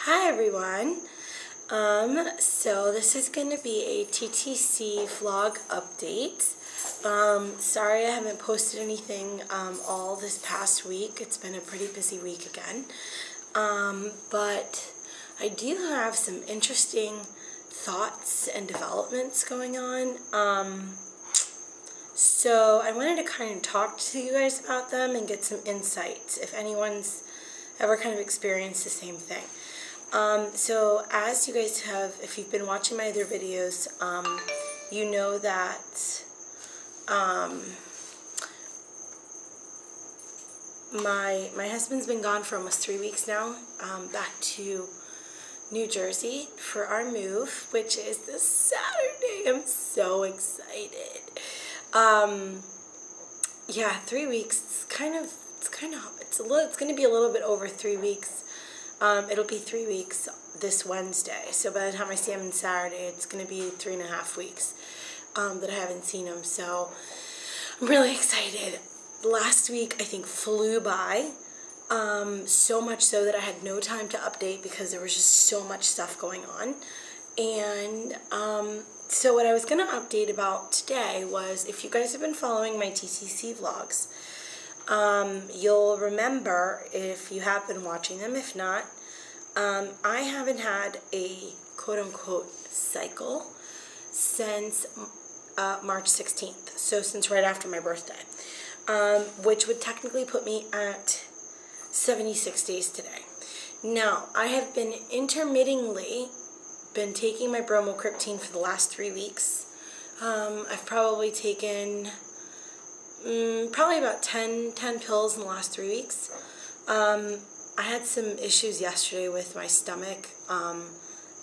Hi everyone. So this is going to be a TTC vlog update. Sorry I haven't posted anything all this past week. It's been a pretty busy week again. But I do have some interesting thoughts and developments going on. So I wanted to kind of talk to you guys about them and get some insights if anyone's ever kind of experienced the same thing. So as you guys have, if you've been watching my other videos, you know that my husband's been gone for almost 3 weeks now, back to New Jersey for our move, which is this Saturday. I'm so excited. Yeah, 3 weeks. It's going to be a little bit over 3 weeks. It'll be 3 weeks this Wednesday. So by the time I see him on Saturday, it's going to be 3.5 weeks that I haven't seen him. So I'm really excited. Last week, I think, flew by. So much so that I had no time to update because there was just so much stuff going on. And so what I was going to update about today was, if you guys have been following my TTC vlogs, you'll remember, if you have been watching them. If not, I haven't had a quote-unquote cycle since March 16th, so since right after my birthday, which would technically put me at 76 days today. Now, I have been intermittently taking my bromocriptine for the last 3 weeks. I've probably taken probably about 10 pills in the last 3 weeks. I had some issues yesterday with my stomach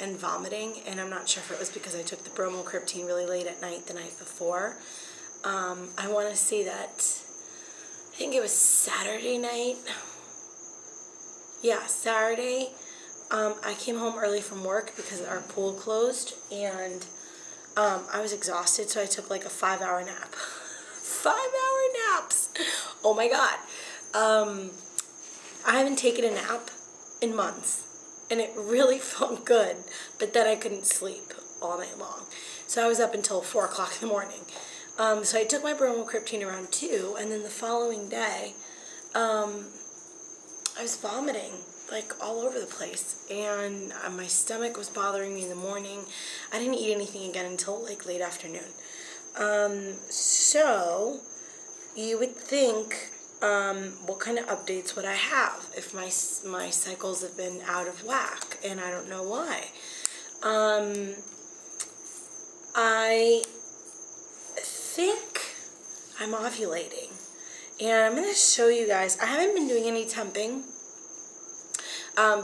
and vomiting, and I'm not sure if it was because I took the bromocriptine really late at night the night before. I want to say that, I think it was Saturday night. Yeah, Saturday. I came home early from work because our pool closed, and I was exhausted, so I took like a 5-hour nap. 5-hour naps! Oh my god. I haven't taken a nap in months, and it really felt good, but then I couldn't sleep all night long. So I was up until 4 o'clock in the morning. So I took my bromocriptine around 2, and then the following day, I was vomiting like all over the place, and my stomach was bothering me in the morning. I didn't eat anything again until like late afternoon. So you would think, what kind of updates would I have if my cycles have been out of whack, and I don't know why. I think I'm ovulating, and I'm going to show you guys. I haven't been doing any temping,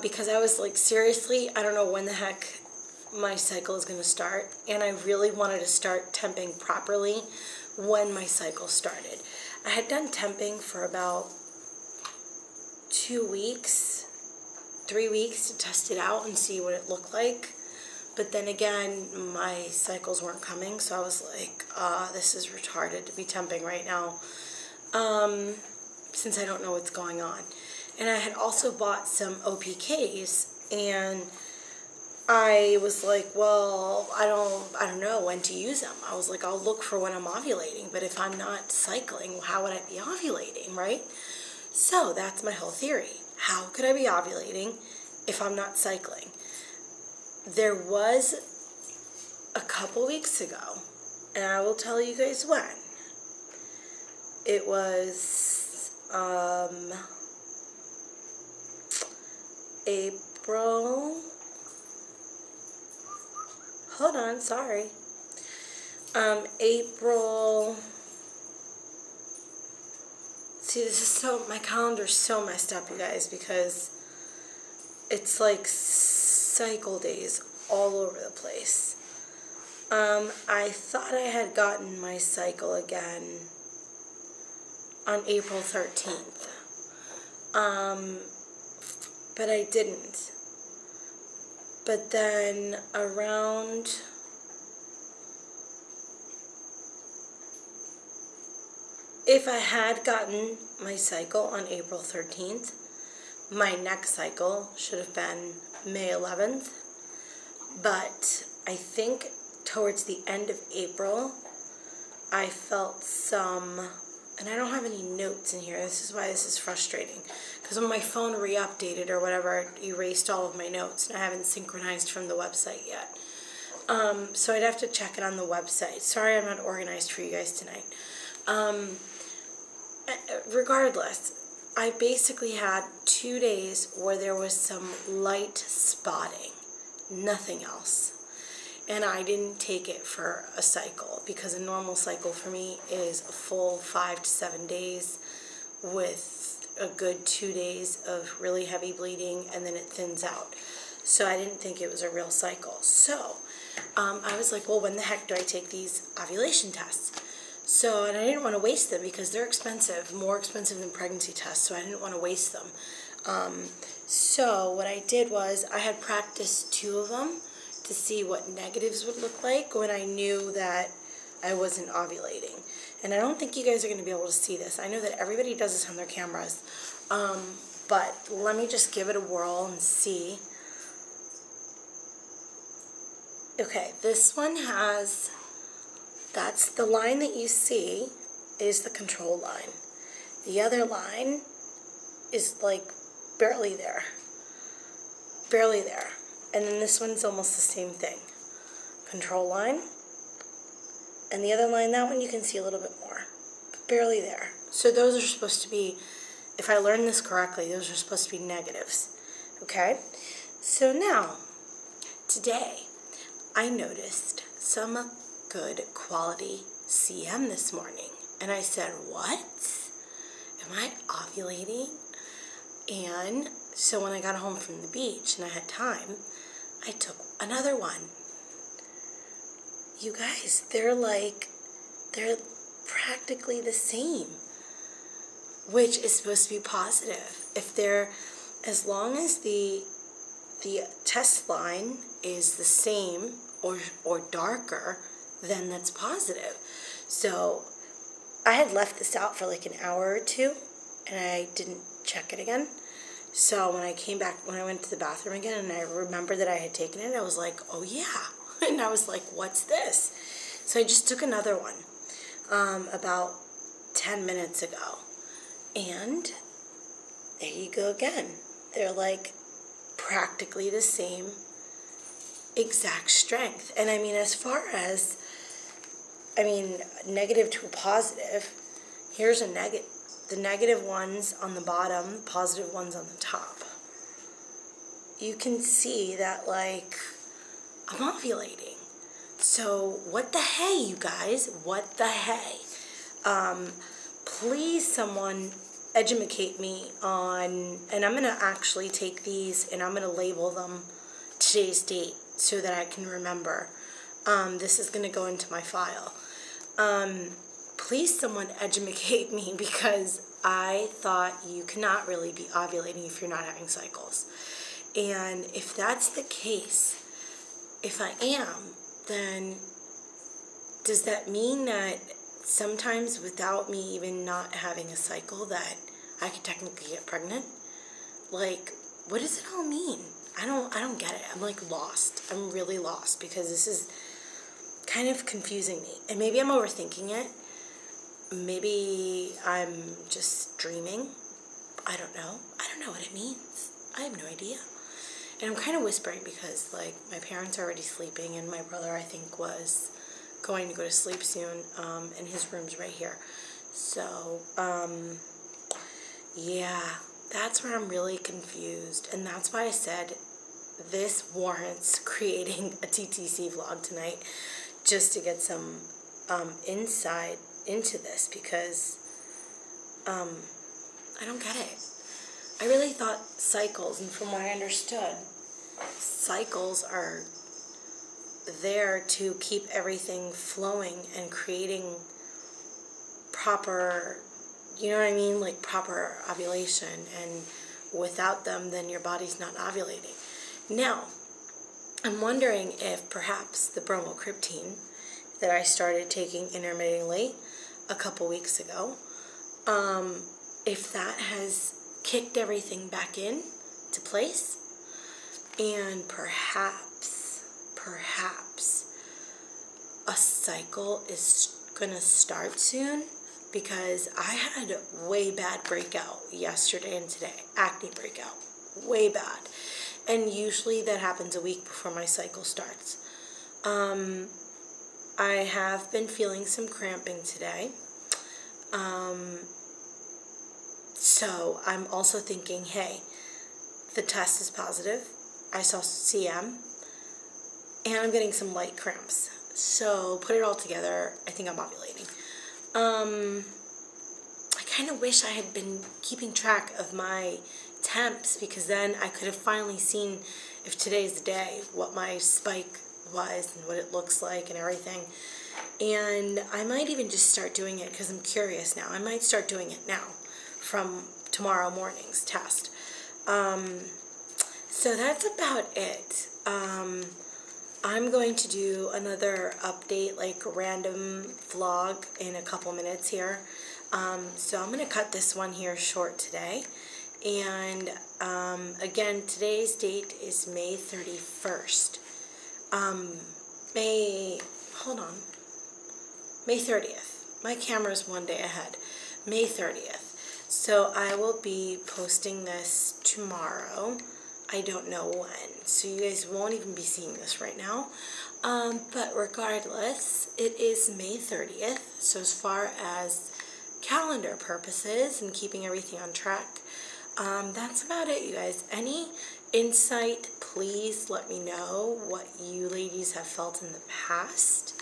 because I was like, seriously, I don't know when the heck my cycle is going to start, and I really wanted to start temping properly when my cycle started. I had done temping for about 2 weeks, 3 weeks to test it out and see what it looked like, but then again, my cycles weren't coming, so I was like, this is retarded to be temping right now, since I don't know what's going on. And I had also bought some OPKs, and I was like, well, I don't know when to use them. I was like, I'll look for when I'm ovulating, but if I'm not cycling, how would I be ovulating, right? So that's my whole theory. How could I be ovulating if I'm not cycling? There was a couple weeks ago, and I will tell you guys when. It was April. Hold on, sorry. April. See, this is my calendar's so messed up, you guys, because it's like cycle days all over the place. I thought I had gotten my cycle again on April 13th. But I didn't. But then around if I had gotten my cycle on April 13th, my next cycle should have been May 11th, but I think towards the end of April, I felt some, and I don't have any notes in here, this is why this is frustrating, because when my phone re-updated or whatever, it erased all of my notes, and I haven't synchronized from the website yet. So I'd have to check it on the website. Sorry I'm not organized for you guys tonight. Regardless, I basically had 2 days where there was some light spotting, nothing else. And I didn't take it for a cycle, because a normal cycle for me is a full 5 to 7 days with a good 2 days of really heavy bleeding, and then it thins out. So I didn't think it was a real cycle. So I was like, well, when the heck do I take these ovulation tests? So, and I didn't want to waste them because they're expensive, more expensive than pregnancy tests, so I didn't want to waste them. So what I did was I had practiced 2 of them to see what negatives would look like when I knew that I wasn't ovulating. And I don't think you guys are going to be able to see this. I know that everybody does this on their cameras, but let me just give it a whirl and see. Okay, this one has, that's the line that you see is the control line. The other line is like barely there. Barely there. And then this one's almost the same thing. Control line. And the other line, that one you can see a little bit more. But barely there. So those are supposed to be, if I learned this correctly, those are supposed to be negatives. Okay? So now, today, I noticed some good quality CM this morning. And I said, what? Am I ovulating? And so when I got home from the beach and I had time, I took another one. You guys, they're practically the same, which is supposed to be positive. If they're, as long as the test line is the same or darker, then that's positive. So I had left this out for like an hour or two, and I didn't check it again. So when I came back, when I went to the bathroom again and I remembered that I had taken it, I was like, oh yeah. And I was like, what's this? So I just took another one about 10 minutes ago. And there you go again. They're like practically the same exact strength. And I mean, as far as, negative to a positive, here's a negative. The negative ones on the bottom, positive ones on the top. You can see that, like, I'm ovulating. So, what the hey, you guys? What the hey? Please, someone educate me on, and I'm going to actually take these and I'm going to label them today's date so that I can remember. This is going to go into my file. Please someone educate me, because I thought you cannot really be ovulating if you're not having cycles. And if that's the case, if I am, then does that mean that sometimes without me even not having a cycle that I could technically get pregnant? Like, what does it all mean? I don't get it. I'm like lost. I'm really lost, because this is kind of confusing me. And maybe I'm overthinking it. Maybe I'm just dreaming. I don't know. I don't know what it means. I have no idea. And I'm kind of whispering because, like, my parents are already sleeping, and my brother, I think, was going to go to sleep soon, and his room's right here. So, yeah, that's where I'm really confused. And that's why I said this warrants creating a TTC vlog tonight, just to get some insight into this, because I don't get it. I really thought cycles, and from what I understood, cycles are there to keep everything flowing and creating proper, you know what I mean, like proper ovulation, and without them, then your body's not ovulating. Now, I'm wondering if perhaps the bromocriptine that I started taking intermittently a couple weeks ago, if that has kicked everything back in to place, and perhaps a cycle is gonna start soon, because I had a way bad breakout yesterday and today, acne breakout, way bad, and usually that happens a week before my cycle starts. I have been feeling some cramping today. So I'm also thinking, hey, the test is positive. I saw CM, and I'm getting some light cramps. So put it all together, I think I'm ovulating. I kind of wish I had been keeping track of my temps, because then I could have finally seen, if today's the day, what my spike was and what it looks like and everything. And I might even just start doing it, because I'm curious now. I might start doing it now from tomorrow morning's test. So that's about it. I'm going to do another update, like a random vlog, in a couple minutes here. So I'm going to cut this one here short today. And again, today's date is May 31st. May 30th. My camera's one day ahead. May 30th. So I will be posting this tomorrow. I don't know when. So you guys won't even be seeing this right now. But regardless, it is May 30th. So as far as calendar purposes and keeping everything on track, that's about it, you guys. Any insight, please let me know what you ladies have felt in the past.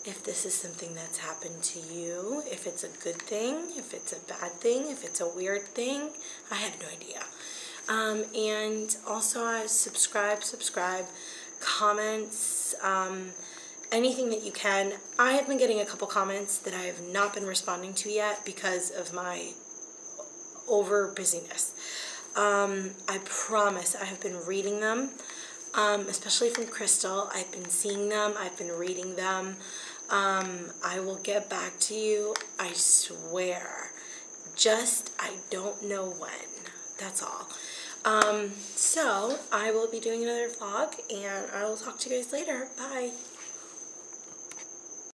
If this is something that's happened to you, if it's a good thing, if it's a bad thing, if it's a weird thing, I have no idea. And also subscribe, comments, anything that you can. I have been getting a couple comments that I have not been responding to yet because of my over busyness. I promise I have been reading them, especially from Crystal. I've been seeing them, I've been reading them. I will get back to you, I swear. Just, I don't know when. That's all. So, I will be doing another vlog, and I will talk to you guys later. Bye.